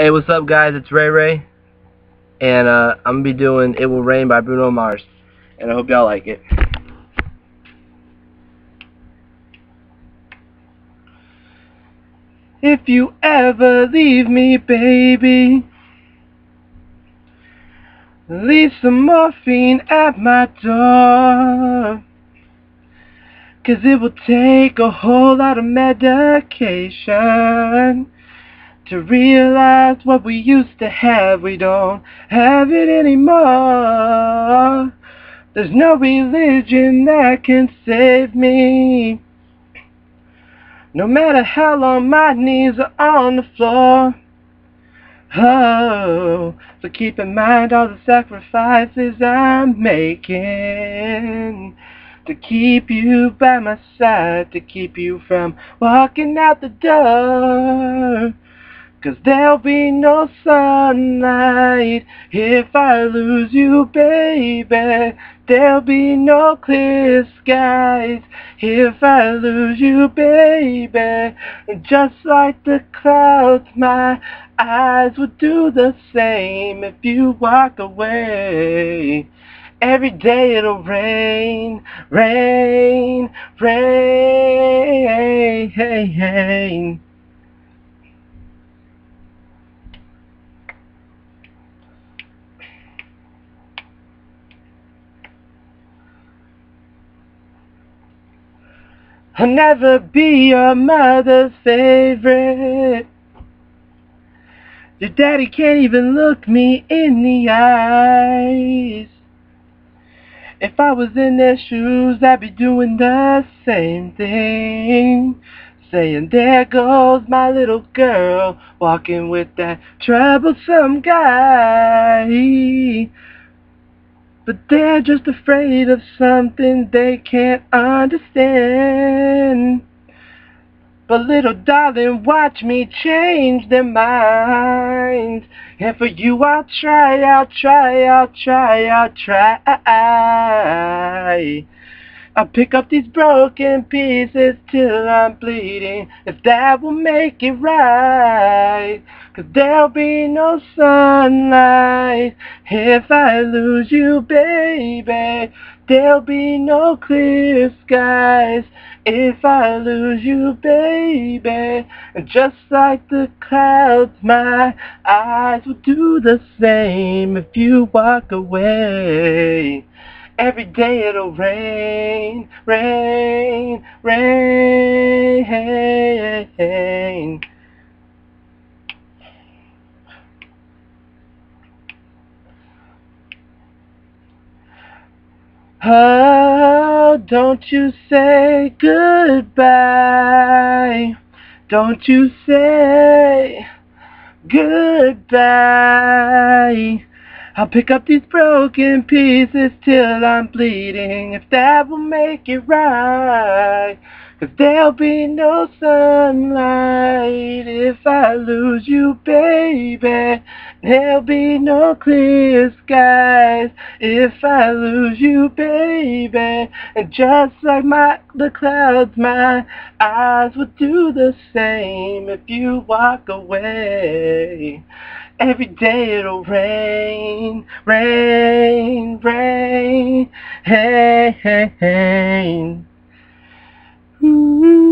Hey, what's up, guys? It's Ray Ray, and I'm gonna be doing "It Will Rain" by Bruno Mars, and I hope y'all like it. If you ever leave me, baby, leave some morphine at my door, 'cause it will take a whole lot of medication to realize what we used to have. We don't have it anymore. There's no religion that can save me, no matter how long my knees are on the floor. Oh, so keep in mind all the sacrifices I'm making to keep you by my side, to keep you from walking out the door. 'Cause there'll be no sunlight if I lose you, baby. There'll be no clear skies if I lose you, baby. And just like the clouds, my eyes would do the same if you walk away. Every day it'll rain, rain, rain. I'll never be your mother's favorite. Your daddy can't even look me in the eyes. If I was in their shoes, I'd be doing the same thing, saying, there goes my little girl, walking with that troublesome guy. But they're just afraid of something they can't understand. But little darling, watch me change their minds. And for you I'll try. I'll pick up these broken pieces till I'm bleeding, if that will make it right. 'Cause there'll be no sunlight if I lose you, baby. There'll be no clear skies if I lose you, baby. And just like the clouds, my eyes will do the same if you walk away. Every day it'll rain, rain, rain. Oh, don't you say goodbye. Don't you say goodbye. I'll pick up these broken pieces till I'm bleeding, if that will make it right. 'Cause there'll be no sunlight if I lose you, baby. There'll be no clear skies if I lose you, baby. And just like the clouds, my eyes would do the same if you walk away. Every day it'll rain, rain, rain, rain. Ooh.